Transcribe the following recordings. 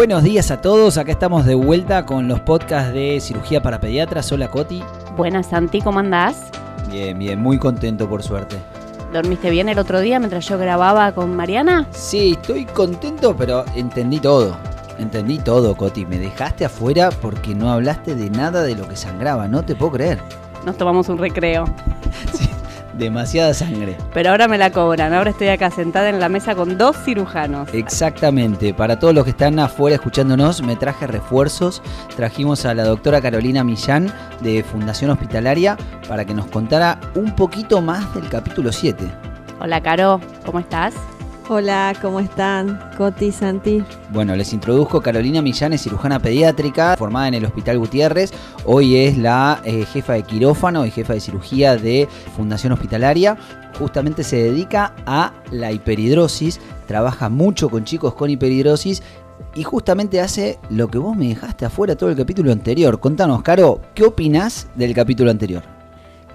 Buenos días a todos, acá estamos de vuelta con los podcasts de Cirugía para Pediatras. Hola Coti. Buenas Santi, ¿cómo andás? Bien, muy contento por suerte. ¿Dormiste bien el otro día mientras yo grababa con Mariana? Sí, estoy contento, pero entendí todo, Coti. Me dejaste afuera porque no hablaste de nada de lo que sangraba, no te puedo creer. Nos tomamos un recreo. Sí, demasiada sangre. Pero ahora me la cobran, ahora estoy acá sentada en la mesa con 2 cirujanos. Exactamente, para todos los que están afuera escuchándonos, me traje refuerzos. Trajimos a la doctora Carolina Millán de Fundación Hospitalaria para que nos contara un poquito más del capítulo 7. Hola Caro, ¿cómo estás? Hola, ¿cómo están? Coti, Santi. Bueno, les introduzco. Carolina Millán es cirujana pediátrica formada en el Hospital Gutiérrez. Hoy es la jefa de quirófano y jefa de cirugía de Fundación Hospitalaria. Justamente se dedica a la hiperhidrosis, trabaja mucho con chicos con hiperhidrosis y justamente hace lo que vos me dejaste afuera todo el capítulo anterior. Contanos, Caro, ¿qué opinás del capítulo anterior?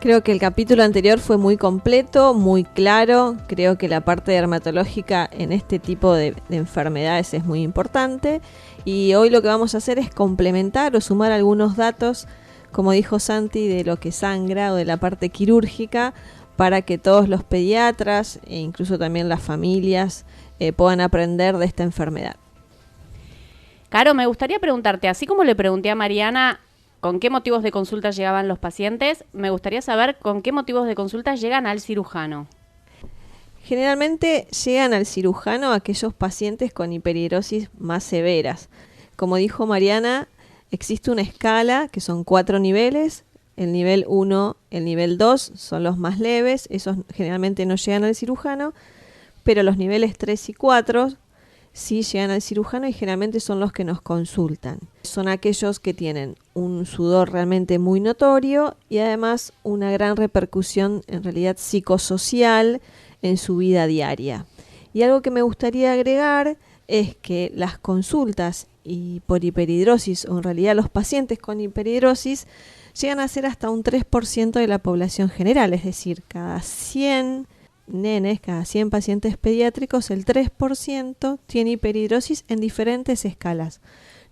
Creo que el capítulo anterior fue muy completo, muy claro. Creo que la parte dermatológica en este tipo de enfermedades es muy importante. Y hoy lo que vamos a hacer es complementar o sumar algunos datos, como dijo Santi, de lo que sangra o de la parte quirúrgica, para que todos los pediatras e incluso también las familias puedan aprender de esta enfermedad. Caro, me gustaría preguntarte, así como le pregunté a Mariana con qué motivos de consulta llegaban los pacientes, me gustaría saber con qué motivos de consulta llegan al cirujano. Generalmente llegan al cirujano aquellos pacientes con hiperhidrosis más severas. Como dijo Mariana, existe una escala que son 4 niveles. El nivel 1, el nivel 2 son los más leves, esos generalmente no llegan al cirujano, pero los niveles 3 y 4 sí llegan al cirujano y generalmente son los que nos consultan. Son aquellos que tienen un sudor realmente muy notorio y además una gran repercusión en realidad psicosocial en su vida diaria. Y algo que me gustaría agregar es que las consultas y por hiperhidrosis, o en realidad los pacientes con hiperhidrosis, llegan a ser hasta un 3% de la población general, es decir, cada 100 nenes, cada 100 pacientes pediátricos, el 3% tiene hiperhidrosis en diferentes escalas.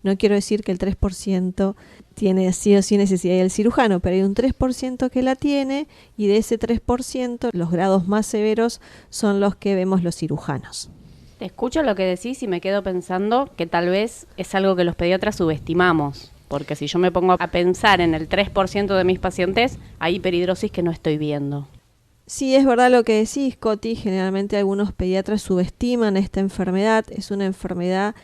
No quiero decir que el 3% tiene sí o sí necesidad del cirujano, pero hay un 3% que la tiene y de ese 3% los grados más severos son los que vemos los cirujanos. Te escucho lo que decís y me quedo pensando que tal vez es algo que los pediatras subestimamos, porque si yo me pongo a pensar en el 3% de mis pacientes, hay hiperhidrosis que no estoy viendo. Sí, es verdad lo que decís, Coti. Generalmente algunos pediatras subestiman esta enfermedad. Es una enfermedad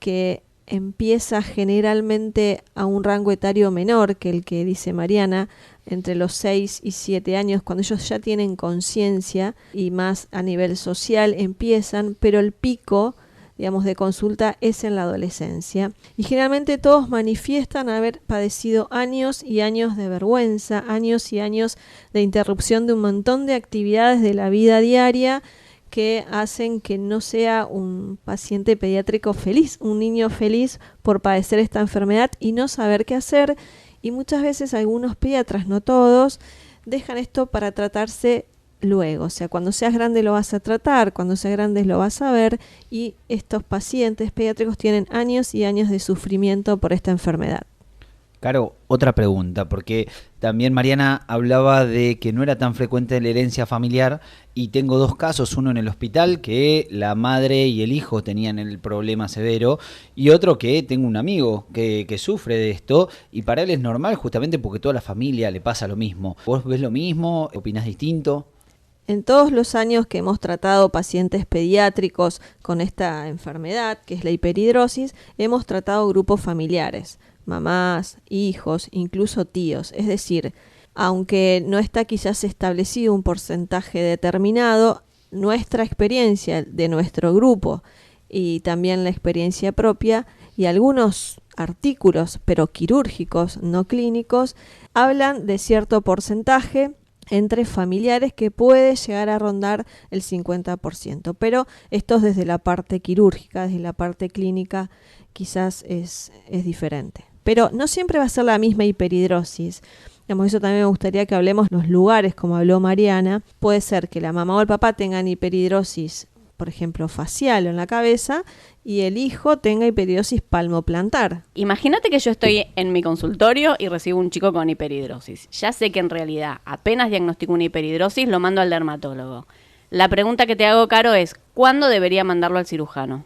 que empieza generalmente a un rango etario menor que el que dice Mariana, entre los 6 y 7 años, cuando ellos ya tienen conciencia y más a nivel social empiezan, pero el pico, digamos, de consulta es en la adolescencia. Y generalmente todos manifiestan haber padecido años y años de vergüenza, años y años de interrupción de un montón de actividades de la vida diaria que hacen que no sea un paciente pediátrico feliz, un niño feliz por padecer esta enfermedad y no saber qué hacer. Y muchas veces algunos pediatras, no todos, dejan esto para tratarse luego, o sea, cuando seas grande lo vas a tratar, cuando seas grande lo vas a ver, y estos pacientes pediátricos tienen años y años de sufrimiento por esta enfermedad. Caro, otra pregunta, porque también Mariana hablaba de que no era tan frecuente la herencia familiar y tengo 2 casos, uno en el hospital que la madre y el hijo tenían el problema severo y otro que tengo un amigo que sufre de esto y para él es normal justamente porque toda la familia le pasa lo mismo. ¿Vos ves lo mismo? ¿Opinás distinto? En todos los años que hemos tratado pacientes pediátricos con esta enfermedad, que es la hiperhidrosis, hemos tratado grupos familiares, mamás, hijos, incluso tíos. Es decir, aunque no está quizás establecido un porcentaje determinado, nuestra experiencia de nuestro grupo y también la experiencia propia y algunos artículos, pero quirúrgicos, no clínicos, hablan de cierto porcentaje entre familiares que puede llegar a rondar el 50%, pero esto es desde la parte quirúrgica, desde la parte clínica quizás es diferente. Pero no siempre va a ser la misma hiperhidrosis. Digamos, eso también me gustaría que hablemos los lugares, como habló Mariana. Puede ser que la mamá o el papá tengan hiperhidrosis por ejemplo, facial o en la cabeza, y el hijo tenga hiperhidrosis palmoplantar. Imagínate que yo estoy en mi consultorio y recibo un chico con hiperhidrosis. Ya sé que en realidad apenas diagnostico una hiperhidrosis, lo mando al dermatólogo. La pregunta que te hago, Caro, es ¿cuándo debería mandarlo al cirujano?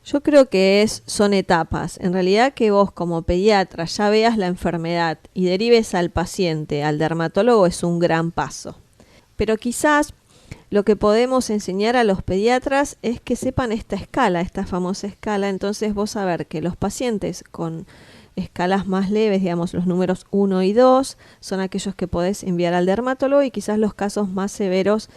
Yo creo que son etapas. En realidad que vos como pediatra ya veas la enfermedad y derives al paciente al dermatólogo es un gran paso. Pero quizás lo que podemos enseñar a los pediatras es que sepan esta escala, esta famosa escala. Entonces vos saber que los pacientes con escalas más leves, digamos los números 1 y 2, son aquellos que podés enviar al dermatólogo y quizás los casos más severos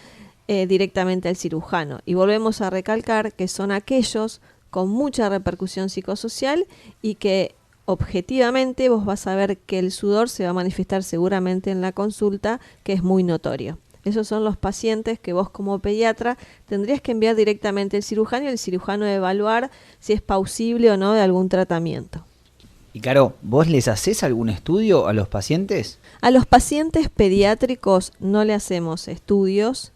directamente al cirujano. Y volvemos a recalcar que son aquellos con mucha repercusión psicosocial y que objetivamente vos vas a ver que el sudor se va a manifestar seguramente en la consulta, que es muy notorio. Esos son los pacientes que vos como pediatra tendrías que enviar directamente al cirujano y el cirujano evaluar si es plausible o no de algún tratamiento. Y Caro, ¿vos les hacés algún estudio a los pacientes? A los pacientes pediátricos no le hacemos estudios.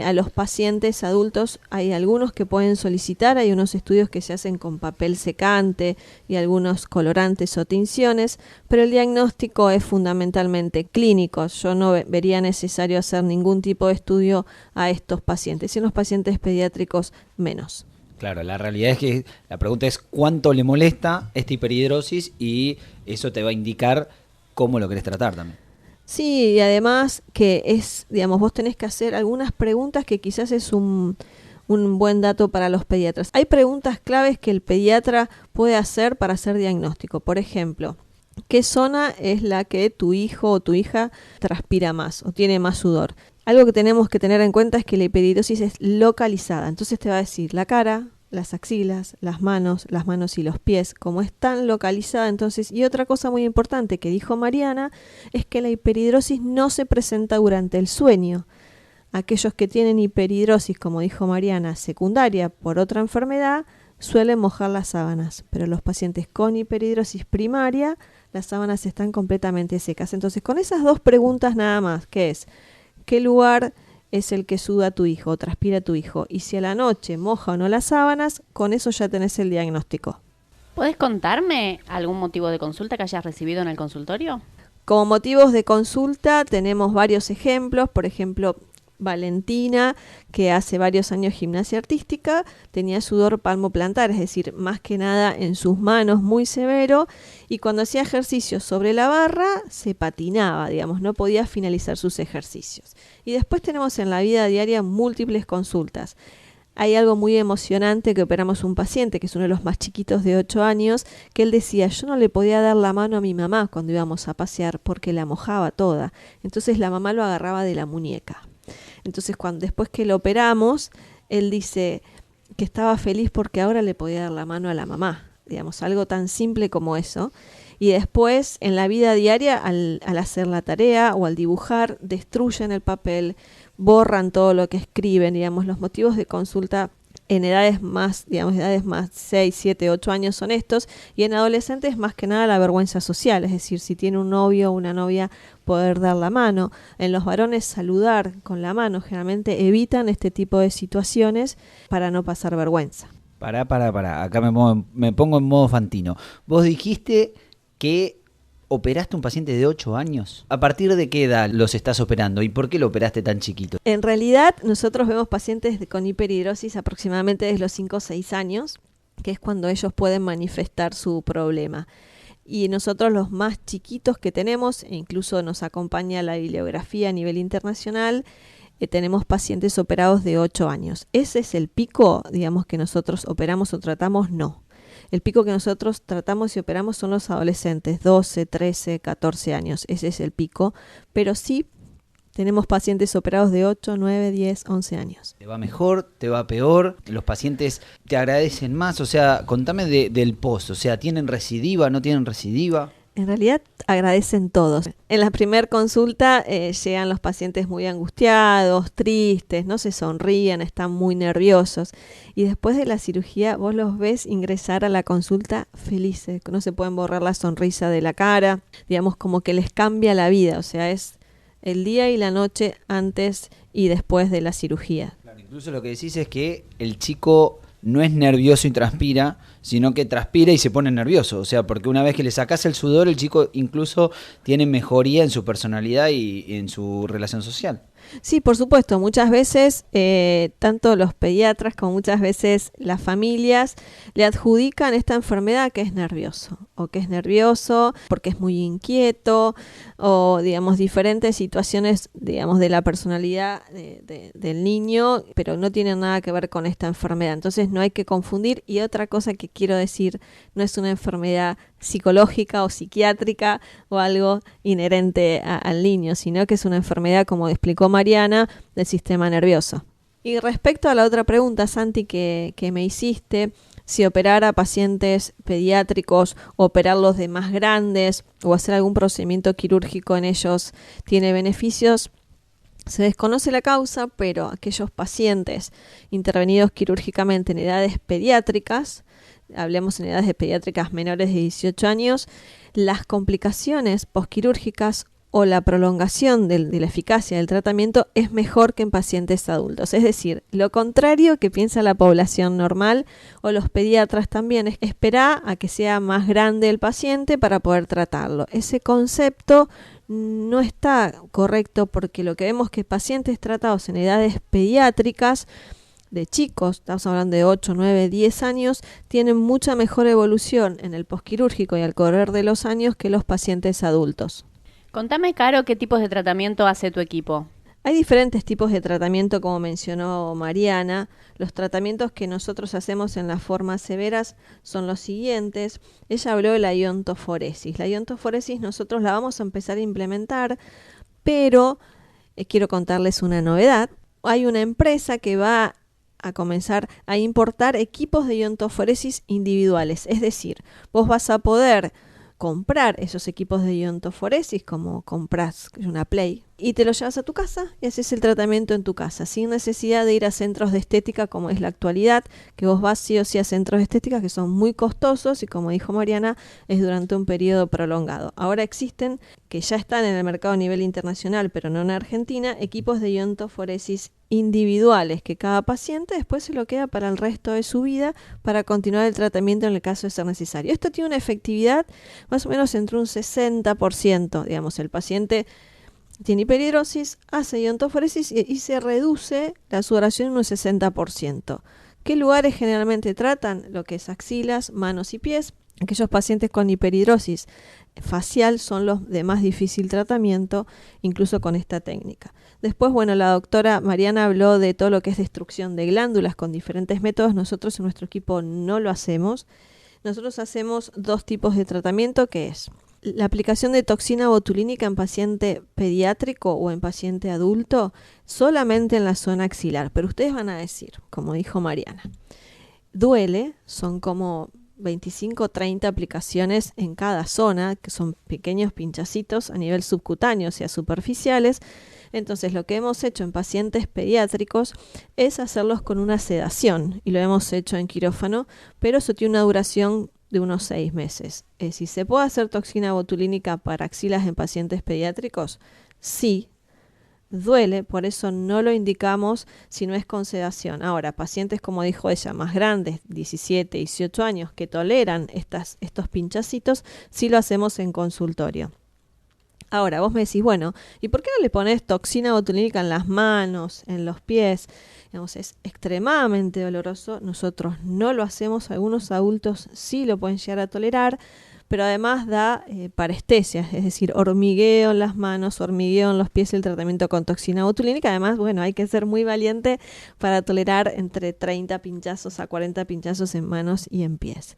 A los pacientes adultos hay algunos que pueden solicitar, hay unos estudios que se hacen con papel secante y algunos colorantes o tinciones, pero el diagnóstico es fundamentalmente clínico. Yo no vería necesario hacer ningún tipo de estudio a estos pacientes y en los pacientes pediátricos menos. Claro, la realidad es que la pregunta es cuánto le molesta esta hiperhidrosis y eso te va a indicar cómo lo querés tratar también. Sí, y además que es, digamos, vos tenés que hacer algunas preguntas que quizás es un buen dato para los pediatras. Hay preguntas claves que el pediatra puede hacer para hacer diagnóstico. Por ejemplo, ¿qué zona es la que tu hijo o tu hija transpira más o tiene más sudor? Algo que tenemos que tener en cuenta es que la hiperhidrosis es localizada. Entonces te va a decir la cara, las axilas, las manos y los pies, como es tan localizada. Entonces, y otra cosa muy importante que dijo Mariana es que la hiperhidrosis no se presenta durante el sueño. Aquellos que tienen hiperhidrosis, como dijo Mariana, secundaria por otra enfermedad, suelen mojar las sábanas, pero los pacientes con hiperhidrosis primaria, las sábanas están completamente secas. Entonces, con esas dos preguntas nada más, que es, ¿qué lugar es el que suda tu hijo o transpira tu hijo? Y si a la noche moja o no las sábanas, con eso ya tenés el diagnóstico. ¿Podés contarme algún motivo de consulta que hayas recibido en el consultorio? Como motivos de consulta tenemos varios ejemplos. Por ejemplo, Valentina, que hace varios años gimnasia artística, tenía sudor palmoplantar, es decir, más que nada en sus manos, muy severo, y cuando hacía ejercicios sobre la barra se patinaba, digamos, no podía finalizar sus ejercicios. Y después tenemos en la vida diaria múltiples consultas. Hay algo muy emocionante que operamos un paciente, que es uno de los más chiquitos de 8 años, que él decía, yo no le podía dar la mano a mi mamá cuando íbamos a pasear porque la mojaba toda. Entonces la mamá lo agarraba de la muñeca. Entonces, después que lo operamos, él dice que estaba feliz porque ahora le podía dar la mano a la mamá, digamos, algo tan simple como eso. Y después, en la vida diaria, al hacer la tarea o al dibujar, destruyen el papel, borran todo lo que escriben, digamos, los motivos de consulta en edades más, 6, 7, 8 años son estos, y en adolescentes más que nada la vergüenza social, es decir, si tiene un novio o una novia, poder dar la mano. En los varones saludar con la mano, generalmente evitan este tipo de situaciones para no pasar vergüenza. Pará, acá me pongo en modo Fantino. Vos dijiste que operaste un paciente de 8 años. ¿A partir de qué edad los estás operando y por qué lo operaste tan chiquito? En realidad, nosotros vemos pacientes con hiperhidrosis aproximadamente desde los 5 o 6 años, que es cuando ellos pueden manifestar su problema. Y nosotros los más chiquitos que tenemos, e incluso nos acompaña la bibliografía a nivel internacional, tenemos pacientes operados de 8 años. ¿Ese es el pico, digamos, que nosotros operamos o tratamos? No. El pico que nosotros tratamos y operamos son los adolescentes, 12, 13, 14 años. Ese es el pico. Pero sí tenemos pacientes operados de 8, 9, 10, 11 años. ¿Te va mejor? ¿Te va peor? ¿Los pacientes te agradecen más? O sea, contame del post. O sea, ¿tienen recidiva? ¿No tienen recidiva? En realidad agradecen todos. En la primera consulta llegan los pacientes muy angustiados, tristes, no se sonríen, están muy nerviosos. Y después de la cirugía vos los ves ingresar a la consulta felices, no se pueden borrar la sonrisa de la cara, digamos como que les cambia la vida, o sea, es el día y la noche antes y después de la cirugía. Claro, incluso lo que decís es que el chico no es nervioso y transpira, sino que transpira y se pone nervioso. O sea, porque una vez que le sacás el sudor, el chico incluso tiene mejoría en su personalidad y en su relación social. Sí, por supuesto, muchas veces tanto los pediatras como muchas veces las familias le adjudican esta enfermedad que es nervioso, o que es nervioso porque es muy inquieto, o digamos diferentes situaciones digamos de la personalidad del niño, pero no tienen nada que ver con esta enfermedad. Entonces no hay que confundir. Y otra cosa que quiero decir, no es una enfermedad psicológica o psiquiátrica o algo inherente al niño, sino que es una enfermedad, como explicó Mariana, del sistema nervioso. Y respecto a la otra pregunta, Santi, que me hiciste, si operar a pacientes pediátricos, operarlos de más grandes o hacer algún procedimiento quirúrgico en ellos tiene beneficios, se desconoce la causa, pero aquellos pacientes intervenidos quirúrgicamente en edades pediátricas, hablemos en edades pediátricas menores de 18 años, las complicaciones posquirúrgicas o la prolongación de la eficacia del tratamiento es mejor que en pacientes adultos. Es decir, lo contrario que piensa la población normal o los pediatras también, es esperar a que sea más grande el paciente para poder tratarlo. Ese concepto no está correcto, porque lo que vemos es que pacientes tratados en edades pediátricas de chicos, estamos hablando de 8, 9, 10 años, tienen mucha mejor evolución en el posquirúrgico y al correr de los años que los pacientes adultos. Contame, Caro, ¿qué tipos de tratamiento hace tu equipo? Hay diferentes tipos de tratamiento, como mencionó Mariana. Los tratamientos que nosotros hacemos en las formas severas son los siguientes. Ella habló de la iontoforesis. La iontoforesis nosotros la vamos a empezar a implementar, pero quiero contarles una novedad. Hay una empresa que va a comenzar a importar equipos de iontoforesis individuales. Es decir, vos vas a poder comprar esos equipos de iontoforesis, como compras una Play, y te lo llevas a tu casa y haces el tratamiento en tu casa, sin necesidad de ir a centros de estética como es la actualidad, que vos vas sí o sí a centros de estética que son muy costosos y, como dijo Mariana, es durante un periodo prolongado. Ahora existen, que ya están en el mercado a nivel internacional, pero no en Argentina, equipos de iontoforesis individuales que cada paciente después se lo queda para el resto de su vida para continuar el tratamiento en el caso de ser necesario. Esto tiene una efectividad más o menos entre un 60%, digamos, el paciente tiene hiperhidrosis, hace iontoforesis y se reduce la sudoración en un 60%. ¿Qué lugares generalmente tratan? Lo que es axilas, manos y pies. Aquellos pacientes con hiperhidrosis facial son los de más difícil tratamiento, incluso con esta técnica. Después, bueno, la doctora Mariana habló de todo lo que es destrucción de glándulas con diferentes métodos. Nosotros en nuestro equipo no lo hacemos. Nosotros hacemos dos tipos de tratamiento, que es la aplicación de toxina botulínica en paciente pediátrico o en paciente adulto, solamente en la zona axilar. Pero ustedes van a decir, como dijo Mariana, duele, son como 25 o 30 aplicaciones en cada zona, que son pequeños pinchacitos a nivel subcutáneo, o sea, superficiales. Entonces, lo que hemos hecho en pacientes pediátricos es hacerlos con una sedación, y lo hemos hecho en quirófano, pero eso tiene una duración de unos 6 meses. Si se puede hacer toxina botulínica para axilas en pacientes pediátricos, sí. Duele, por eso no lo indicamos si no es con sedación. Ahora, pacientes, como dijo ella, más grandes, 17, 18 años, que toleran estos pinchacitos, sí lo hacemos en consultorio. Ahora, vos me decís, bueno, ¿y por qué no le pones toxina botulínica en las manos, en los pies? Digamos, es extremadamente doloroso. Nosotros no lo hacemos, algunos adultos sí lo pueden llegar a tolerar, pero además da parestesia, es decir, hormigueo en las manos, hormigueo en los pies, el tratamiento con toxina botulínica. Además, bueno, hay que ser muy valiente para tolerar entre 30 pinchazos a 40 pinchazos en manos y en pies.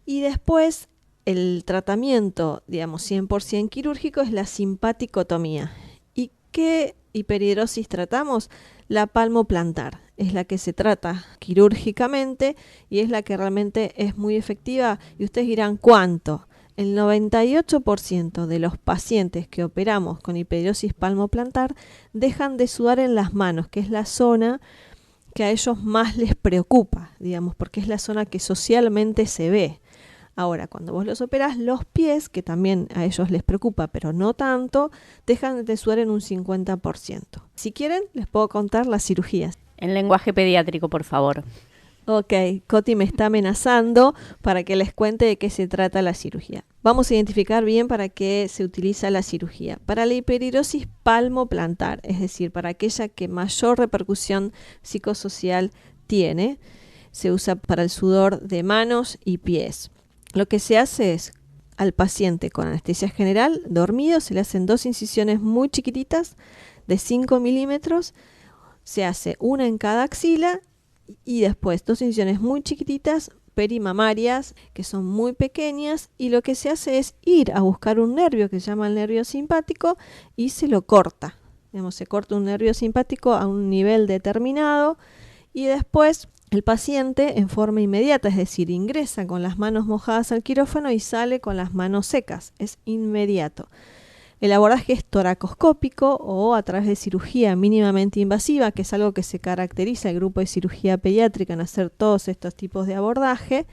Y después, el tratamiento, digamos, 100% quirúrgico es la simpaticotomía. ¿Y qué hiperhidrosis tratamos? La palmoplantar. Es la que se trata quirúrgicamente y es la que realmente es muy efectiva. Y ustedes dirán, ¿cuánto? El 98% de los pacientes que operamos con hiperhidrosis palmoplantar dejan de sudar en las manos, que es la zona que a ellos más les preocupa, digamos, porque es la zona que socialmente se ve. Ahora, cuando vos los operás, los pies, que también a ellos les preocupa, pero no tanto, dejan de sudar en un 50%. Si quieren, les puedo contar las cirugías. En lenguaje pediátrico, por favor. Ok, Coti me está amenazando para que les cuente de qué se trata la cirugía. Vamos a identificar bien para qué se utiliza la cirugía. Para la hiperhidrosis palmoplantar, es decir, para aquella que mayor repercusión psicosocial tiene, se usa para el sudor de manos y pies. Lo que se hace es, al paciente con anestesia general, dormido, se le hacen 2 incisiones muy chiquititas de 5 milímetros, se hace una en cada axila y después 2 incisiones muy chiquititas perimamarias que son muy pequeñas, y lo que se hace es ir a buscar un nervio que se llama el nervio simpático y se lo corta. Digamos, se corta un nervio simpático a un nivel determinado y después el paciente en forma inmediata, es decir, ingresa con las manos mojadas al quirófano y sale con las manos secas. Es inmediato. El abordaje es toracoscópico o a través de cirugía mínimamente invasiva, que es algo que se caracteriza el grupo de cirugía pediátrica en hacer todos estos tipos de abordaje,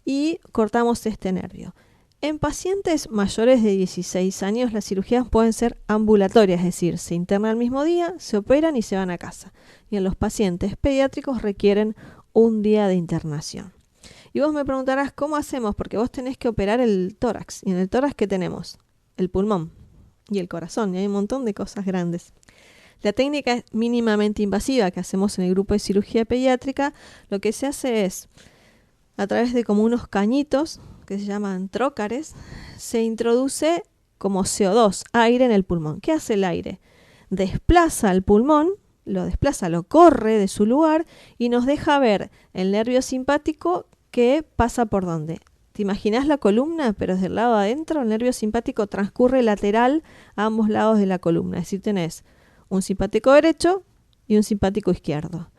y cortamos este nervio. En pacientes mayores de 16 años las cirugías pueden ser ambulatorias, es decir, se internan el mismo día, se operan y se van a casa. Y en los pacientes pediátricos requieren un día de internación. Y vos me preguntarás, ¿cómo hacemos? Porque vos tenés que operar el tórax. ¿Y en el tórax qué tenemos? El pulmón y el corazón, y hay un montón de cosas grandes. La técnica es mínimamente invasiva que hacemos en el grupo de cirugía pediátrica. Lo que se hace es, a través de como unos cañitos que se llaman trócares, se introduce como CO2, aire en el pulmón. ¿Qué hace el aire? Desplaza el pulmón, lo desplaza, lo corre de su lugar y nos deja ver el nervio simpático que pasa por donde. ¿Te imaginas la columna? Pero desde el lado adentro el nervio simpático transcurre lateral a ambos lados de la columna. Es decir, tenés un simpático derecho y un simpático izquierdo.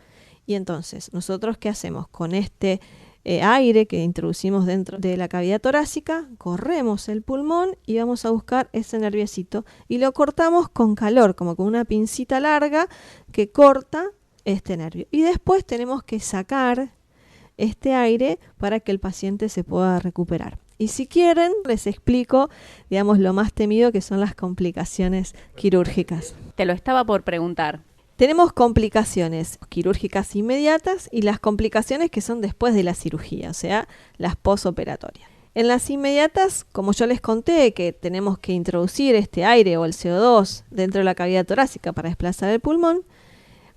Y entonces, ¿nosotros qué hacemos? Con este aire que introducimos dentro de la cavidad torácica, corremos el pulmón y vamos a buscar ese nerviecito y lo cortamos con calor, como con una pincita larga que corta este nervio. Y después tenemos que sacar este aire para que el paciente se pueda recuperar. Y si quieren, les explico, digamos, lo más temido, que son las complicaciones quirúrgicas. Te lo estaba por preguntar. Tenemos complicaciones quirúrgicas inmediatas y las complicaciones que son después de la cirugía, o sea, las posoperatorias. En las inmediatas, como yo les conté, que tenemos que introducir este aire o el CO2 dentro de la cavidad torácica para desplazar el pulmón,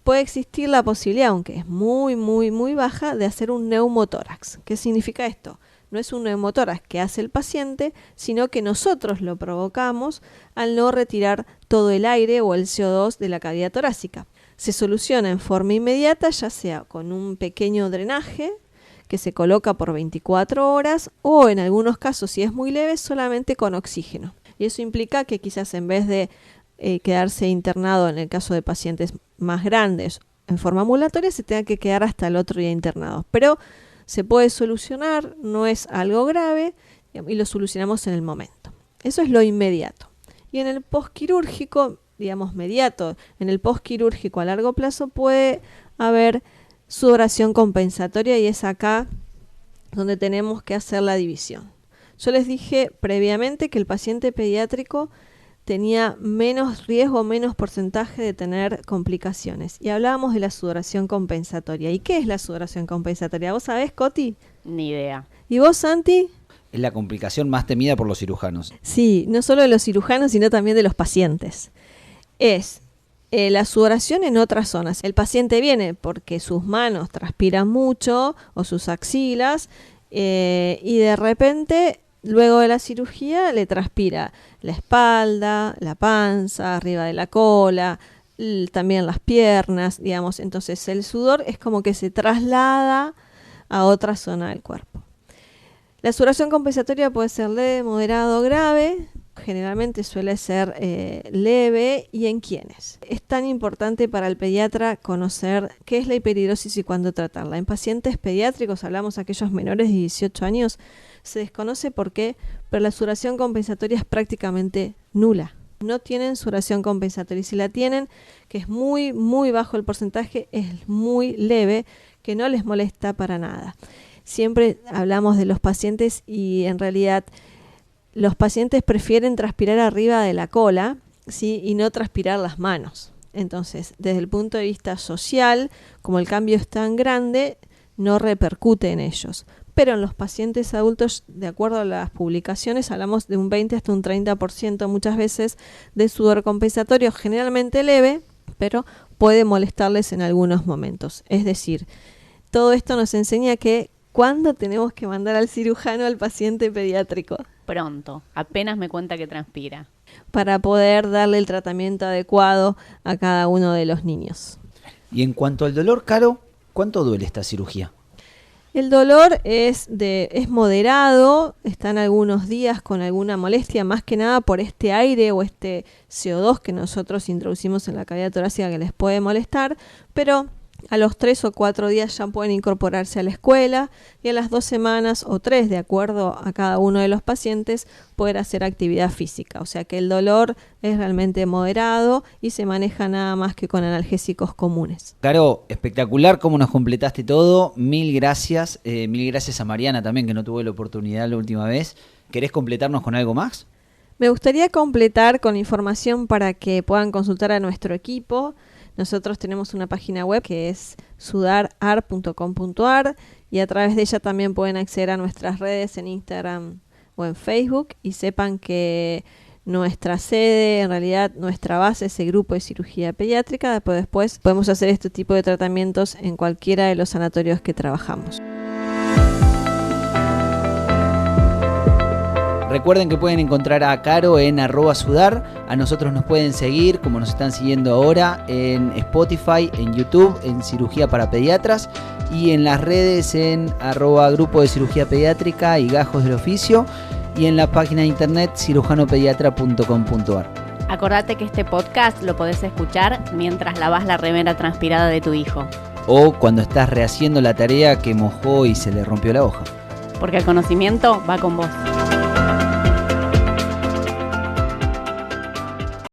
puede existir la posibilidad, aunque es muy, muy, muy baja, de hacer un neumotórax. ¿Qué significa esto? No es un neumotórax que hace el paciente, sino que nosotros lo provocamos al no retirar todo el aire o el CO2 de la cavidad torácica. Se soluciona en forma inmediata, ya sea con un pequeño drenaje que se coloca por 24 horas o en algunos casos, si es muy leve, solamente con oxígeno. Y eso implica que quizás en vez de quedarse internado en el caso de pacientes más grandes en forma ambulatoria, se tenga que quedar hasta el otro día internado. Pero se puede solucionar, no es algo grave y lo solucionamos en el momento. Eso es lo inmediato. Y en el postquirúrgico, digamos mediato, en el postquirúrgico a largo plazo puede haber sudoración compensatoria, y es acá donde tenemos que hacer la división. Yo les dije previamente que el paciente pediátrico tenía menos riesgo, menos porcentaje de tener complicaciones. Y hablábamos de la sudoración compensatoria. ¿Y qué es la sudoración compensatoria? ¿Vos sabés, Coti? Ni idea. ¿Y vos, Santi? Es la complicación más temida por los cirujanos. Sí, no solo de los cirujanos, sino también de los pacientes. Es la sudoración en otras zonas. El paciente viene porque sus manos transpiran mucho o sus axilas y de repente, luego de la cirugía, le transpira la espalda, la panza, arriba de la cola, también las piernas, digamos. Entonces el sudor es como que se traslada a otra zona del cuerpo. La sudoración compensatoria puede ser leve, moderado o grave. Generalmente suele ser leve. ¿Y en quiénes? Es tan importante para el pediatra conocer qué es la hiperhidrosis y cuándo tratarla. En pacientes pediátricos, hablamos de aquellos menores de 18 años, se desconoce por qué, pero la sudoración compensatoria es prácticamente nula. No tienen sudoración compensatoria, y si la tienen, que es muy, muy bajo el porcentaje, es muy leve, que no les molesta para nada. Siempre hablamos de los pacientes y en realidad los pacientes prefieren transpirar arriba de la cola, ¿sí? Y no transpirar las manos. Entonces, desde el punto de vista social, como el cambio es tan grande, no repercute en ellos. Pero en los pacientes adultos, de acuerdo a las publicaciones, hablamos de un 20 hasta un 30% muchas veces de sudor compensatorio, generalmente leve, pero puede molestarles en algunos momentos. Es decir, todo esto nos enseña que ¿cuándo tenemos que mandar al cirujano al paciente pediátrico? Pronto, apenas me cuenta que transpira. Para poder darle el tratamiento adecuado a cada uno de los niños. Y en cuanto al dolor, Caro, ¿cuánto duele esta cirugía? El dolor es moderado, están algunos días con alguna molestia, más que nada por este aire o este CO2 que nosotros introducimos en la cavidad torácica que les puede molestar, pero a los 3 o 4 días ya pueden incorporarse a la escuela y a las 2 semanas o 3, de acuerdo a cada uno de los pacientes, poder hacer actividad física. O sea que el dolor es realmente moderado y se maneja nada más que con analgésicos comunes. Caro, espectacular cómo nos completaste todo. Mil gracias a Mariana también, que no tuvo la oportunidad la última vez. ¿Querés completarnos con algo más? Me gustaría completar con información para que puedan consultar a nuestro equipo. Nosotros tenemos una página web que es sudarar.com.ar y a través de ella también pueden acceder a nuestras redes en Instagram o en Facebook, y sepan que nuestra sede, en realidad nuestra base es el grupo de cirugía pediátrica, pero después podemos hacer este tipo de tratamientos en cualquiera de los sanatorios que trabajamos. Recuerden que pueden encontrar a Caro en @sudar. A nosotros nos pueden seguir, como nos están siguiendo ahora, en Spotify, en YouTube, en Cirugía para Pediatras, y en las redes en @grupo de cirugía pediátrica y Gajos del Oficio, y en la página de internet cirujanopediatra.com.ar. Acordate que este podcast lo podés escuchar mientras lavas la remera transpirada de tu hijo. O cuando estás rehaciendo la tarea que mojó y se le rompió la hoja. Porque el conocimiento va con vos.